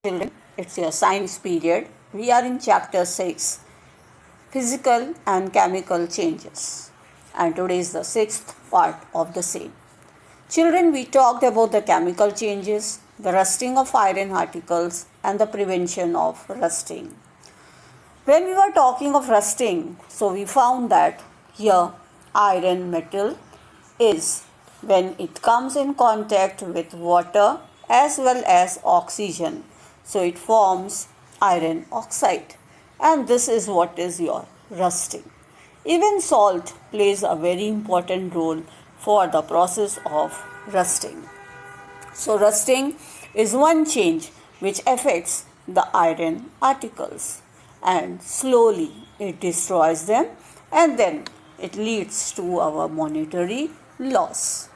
Children, it's your science period. We are in chapter 6, physical and chemical changes. And today is the sixth part of the same. Children, we talked about the chemical changes, the rusting of iron particles, and the prevention of rusting. When we were talking of rusting, so we found that here iron metal is when it comes in contact with water as well as oxygen. So it forms iron oxide, and this is what is your rusting. Even salt plays a very important role for the process of rusting. So rusting is one change which affects the iron particles, and slowly it destroys them, and then it leads to our monetary loss.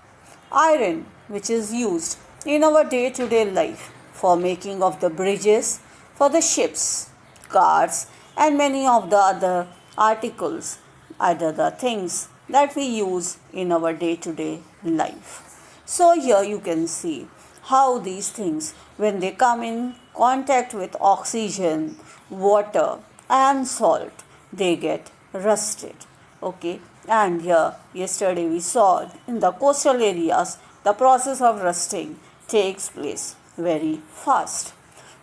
Iron, which is used in our day to day life for making of the bridges, for the ships, cars, and many of the other articles, either the things that we use in our day to day life. So, here you can see how these things, when they come in contact with oxygen, water, and salt, they get rusted. Okay, and here yesterday we saw in the coastal areas the process of rusting takes place very fast.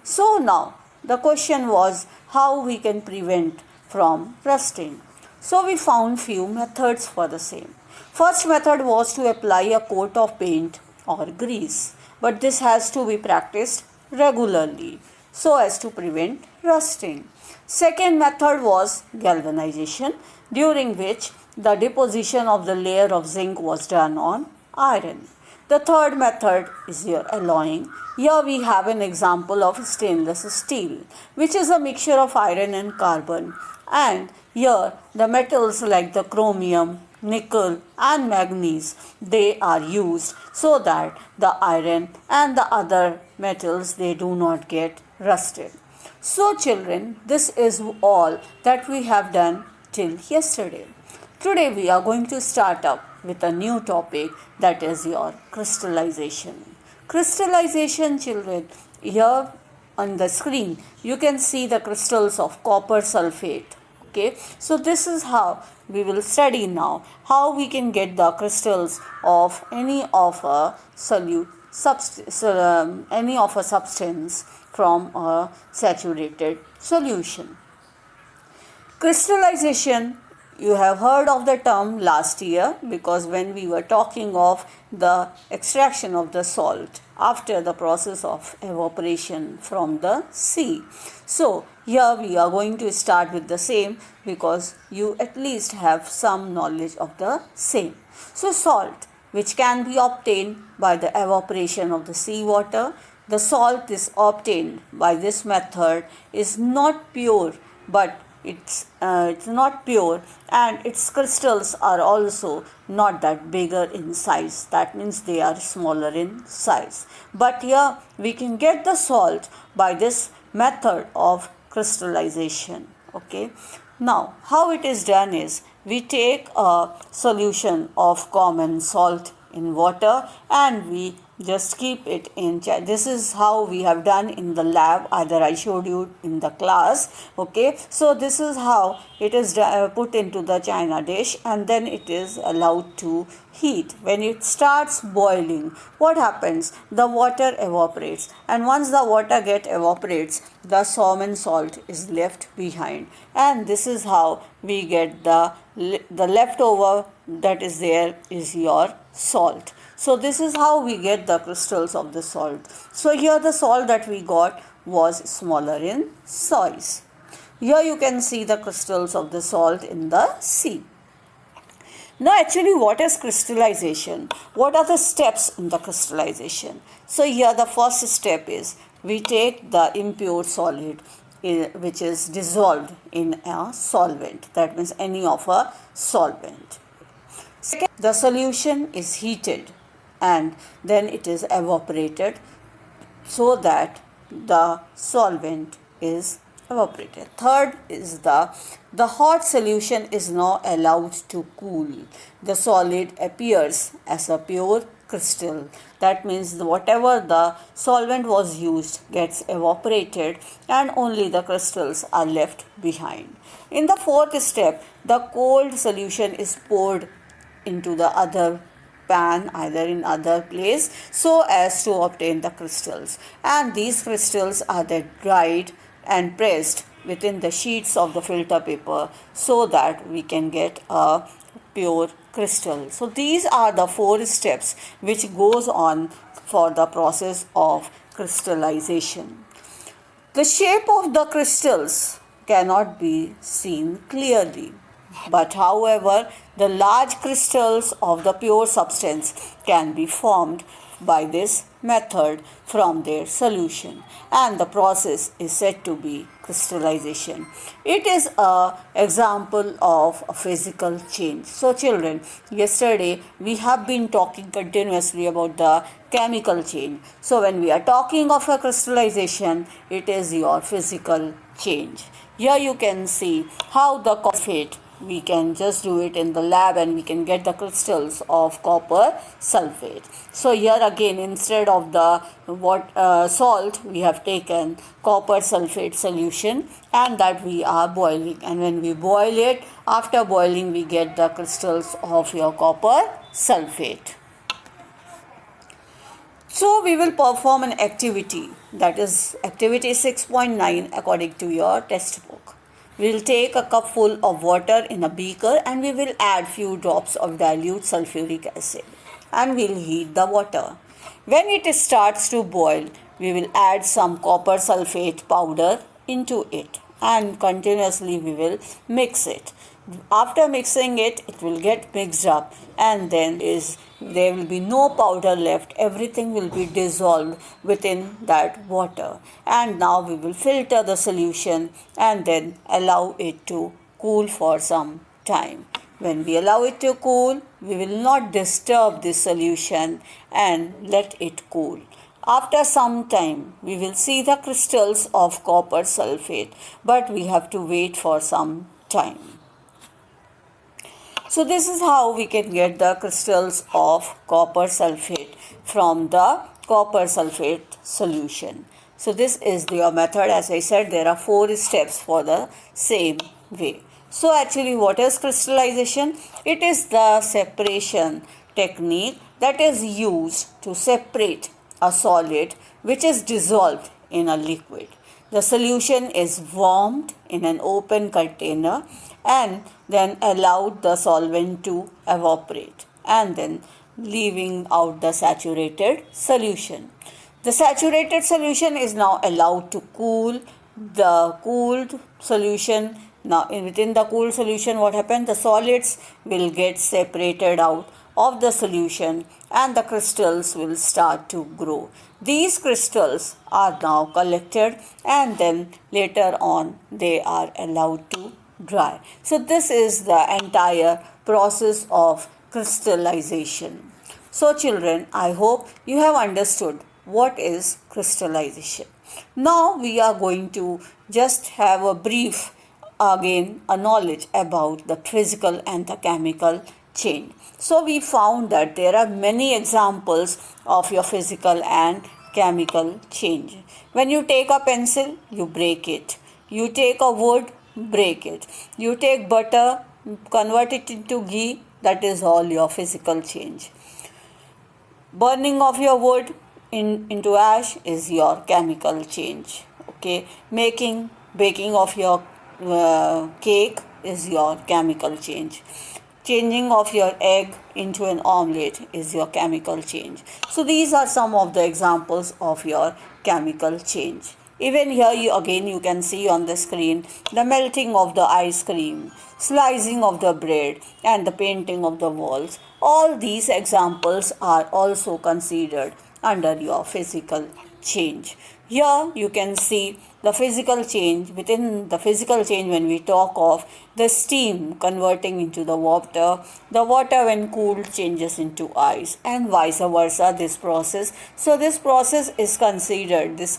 So now the question was how we can prevent from rusting. So we found few methods for the same. First method was to apply a coat of paint or grease, but this has to be practiced regularly so as to prevent rusting. Second method was galvanization, during which the deposition of the layer of zinc was done on iron. The third method is your alloying. Here we have an example of stainless steel, which is a mixture of iron and carbon. And here the metals like the chromium, nickel and manganese, they are used so that the iron and the other metals, they do not get rusted. So children, this is all that we have done till yesterday. Today we are going to start up with a new topic, that is your crystallization. Crystallization, children, here on the screen you can see the crystals of copper sulfate. Okay, so this is how we will study now how we can get the crystals of any of a substance from a saturated solution. Crystallization, you have heard of the term last year, because when we were talking of the extraction of the salt after the process of evaporation from the sea. So here we are going to start with the same, because you at least have some knowledge of the same. So salt, which can be obtained by the evaporation of the seawater, the salt is obtained by this method is not pure, but it's not pure, and its crystals are also not that bigger in size. That means they are smaller in size. But here we can get the salt by this method of crystallization. Okay. Now how it is done is, we take a solution of common salt in water and we just keep it in. This is how we have done in the lab, either I showed you in the class. Okay, so this is how it is put into the china dish, and then it is allowed to heat. When it starts boiling, what happens? The water evaporates, and once the water evaporates, the common salt is left behind, and this is how we get the leftover that is there is your salt. So this is how we get the crystals of the salt. So here the salt that we got was smaller in size. Here you can see the crystals of the salt in the sea. Now actually, what is crystallization? What are the steps in the crystallization? So here the first step is, we take the impure solid which is dissolved in a solvent, that means any of a solvent. Second, the solution is heated and then it is evaporated so that the solvent is evaporated. Third is the hot solution is now allowed to cool. The solid appears as a pure crystal. That means whatever the solvent was used gets evaporated and only the crystals are left behind. In the fourth step, the cold solution is poured into the other pan, either in other place, so as to obtain the crystals, and these crystals are then dried and pressed within the sheets of the filter paper so that we can get a pure crystal. So these are the four steps which goes on for the process of crystallization. The shape of the crystals cannot be seen clearly, but however, the large crystals of the pure substance can be formed by this method from their solution, and the process is said to be crystallization. It is an example of a physical change. So children, yesterday we have been talking continuously about the chemical change. So when we are talking of a crystallization, it is your physical change. Here you can see how the phosphate, we can just do it in the lab and we can get the crystals of copper sulfate. So here again, instead of the salt, we have taken copper sulfate solution and that we are boiling, and when we boil it, after boiling we get the crystals of your copper sulfate. So we will perform an activity, that is activity 6.9 according to your textbook. We will take a cup full of water in a beaker and we will add few drops of dilute sulfuric acid and we will heat the water. When it starts to boil, we will add some copper sulfate powder into it and continuously we will mix it. After mixing it, it will get mixed up and then there will be no powder left. Everything will be dissolved within that water. And now we will filter the solution and then allow it to cool for some time. When we allow it to cool, we will not disturb this solution and let it cool. After some time, we will see the crystals of copper sulfate, but we have to wait for some time. So this is how we can get the crystals of copper sulfate from the copper sulfate solution. So this is your method. As I said, there are 4 steps for the same way. So actually, what is crystallization? It is the separation technique that is used to separate a solid which is dissolved in a liquid. The solution is warmed in an open container and then allowed the solvent to evaporate and then leaving out the saturated solution. The saturated solution is now allowed to cool. The cooled solution, now within the cooled solution, what happens? The solids will get separated out of the solution and the crystals will start to grow. These crystals are now collected and then later on they are allowed to dry. So this is the entire process of crystallization. So children, I hope you have understood what is crystallization. Now we are going to just have a brief, again, a knowledge about the physical and the chemical change. So we found that there are many examples of your physical and chemical change. When you take a pencil, you break it. You take a wood, break it. You take butter, convert it into ghee, that is all your physical change. Burning of your wood into ash is your chemical change. Okay, baking of your cake is your chemical change. Changing of your egg into an omelette is your chemical change. So these are some of the examples of your chemical change. Even here you can see on the screen the melting of the ice cream, slicing of the bread and the painting of the walls. All these examples are also considered under your physical change. Here you can see the physical change. Within the physical change, when we talk of the steam converting into the water when cooled changes into ice and vice versa, this process. So this process is considered, this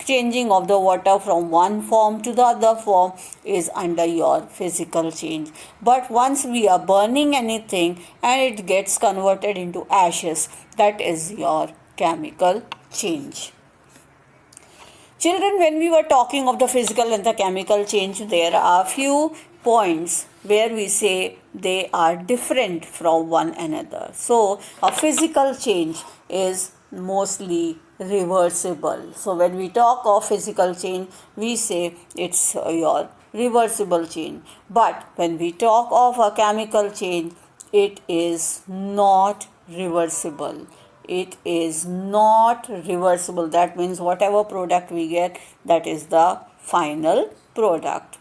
changing of the water from one form to the other form is under your physical change. But once we are burning anything and it gets converted into ashes, that is your chemical change. Children, when we were talking of the physical and the chemical change, there are few points where we say they are different from one another. So, a physical change is mostly reversible. So, when we talk of physical change, we say it's your reversible change. But when we talk of a chemical change, it is not reversible. It is not reversible. That means whatever product we get, that is the final product.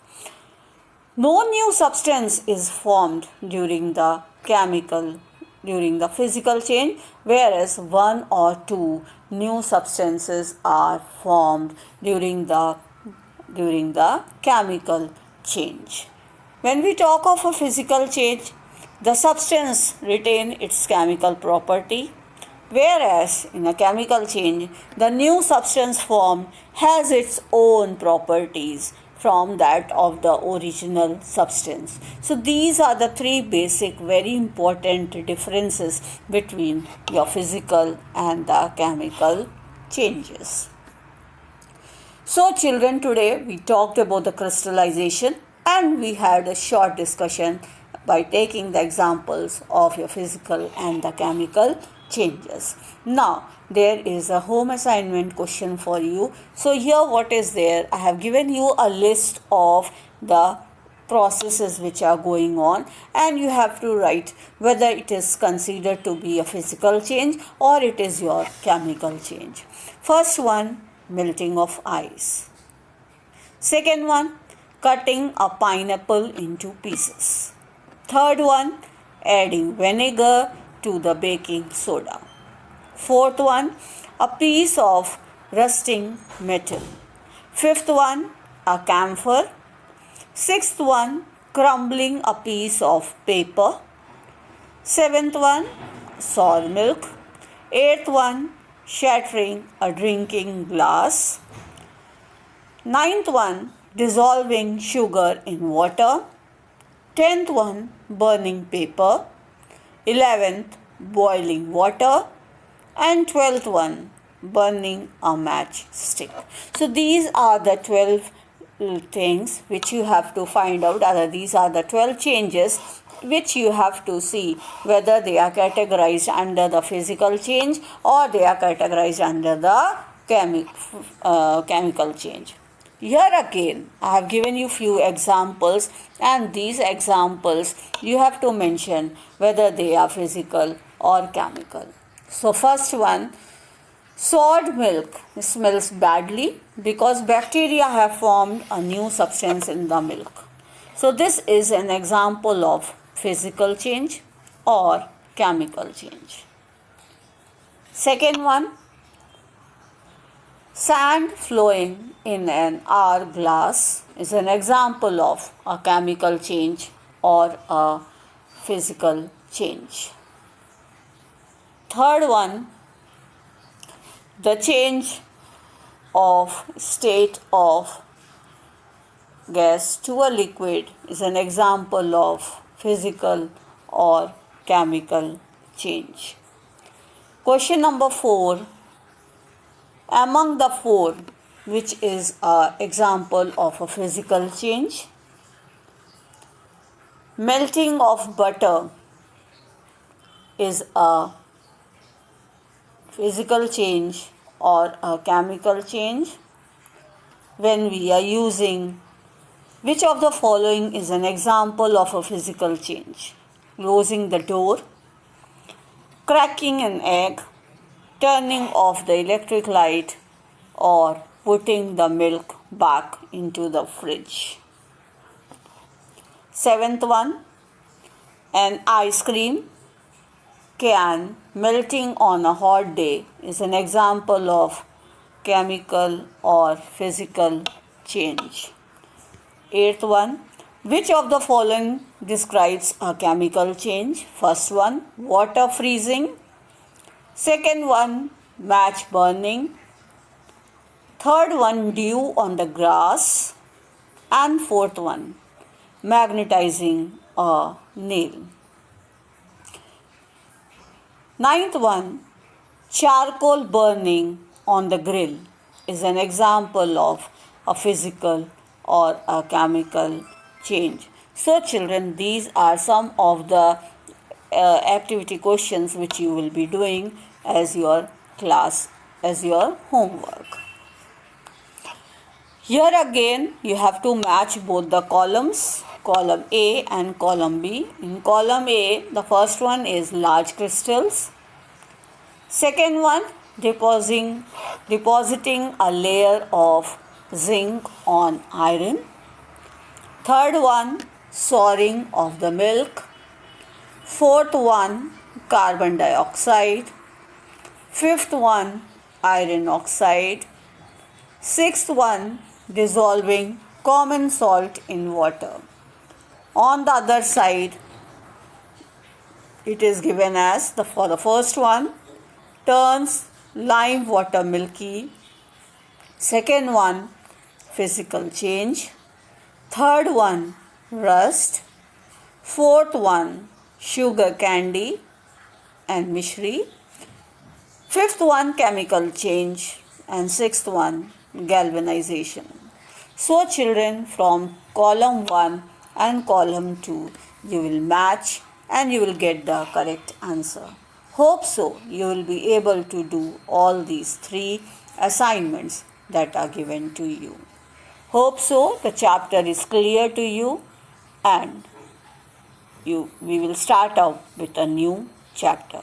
No new substance is formed during the physical change, whereas one or two new substances are formed during the chemical change. When we talk of a physical change, the substance retain its chemical property, whereas in a chemical change, the new substance formed has its own properties from that of the original substance. So these are the three basic, very important differences between your physical and the chemical changes. So children, today we talked about the crystallization and we had a short discussion by taking the examples of your physical and the chemical changes. Now there is a home assignment question for you. So here what is there? I have given you a list of the processes which are going on and you have to write whether it is considered to be a physical change or it is your chemical change. First one, melting of ice. Second one, cutting a pineapple into pieces. Third one, adding vinegar to the baking soda. Fourth one, a piece of rusting metal. Fifth one, a camphor. Sixth one, crumbling a piece of paper. Seventh one, sour milk. Eighth one, shattering a drinking glass. Ninth one, dissolving sugar in water. 10th one, burning paper. 11th, boiling water. And 12th one, burning a matchstick. So these are the 12 things which you have to find out. These are the 12 changes which you have to see whether they are categorized under the physical change or they are categorized under the chemical change. Here again, I have given you few examples and these examples you have to mention whether they are physical or chemical. So first one, soured milk smells badly because bacteria have formed a new substance in the milk. So this is an example of physical change or chemical change. Second one, sand flowing in an hourglass is an example of a chemical change or a physical change. Third one, the change of state of gas to a liquid is an example of physical or chemical change. Question number 4. Among the 4, which is an example of a physical change? Melting of butter is a physical change or a chemical change. When we are using, which of the following is an example of a physical change? Closing the door, cracking an egg, turning off the electric light, or putting the milk back into the fridge. Seventh one, an ice cream can melting on a hot day is an example of chemical or physical change. Eighth one, which of the following describes a chemical change? First one, water freezing. Second one, match burning. Third one, dew on the grass. And fourth one, magnetizing a nail. Ninth one, charcoal burning on the grill is an example of a physical or a chemical change. So children, these are some of the activity questions which you will be doing as your class, as your homework. Here again you have to match both the columns, column A and column B. In column A, the first one is large crystals. Second one, depositing a layer of zinc on iron. Third one, souring of the milk. Fourth one, carbon dioxide. Fifth one, iron oxide. Sixth one, dissolving common salt in water. On the other side, it is given as for the first one, turns lime water milky. Second one, physical change. Third one, rust. Fourth one, sugar candy and mishri. Fifth one, chemical change. And sixth one, galvanization. So children, from column 1 and column 2, you will match and you will get the correct answer. Hope so you will be able to do all these 3 assignments that are given to you. Hope so the chapter is clear to you, and we will start out with a new chapter.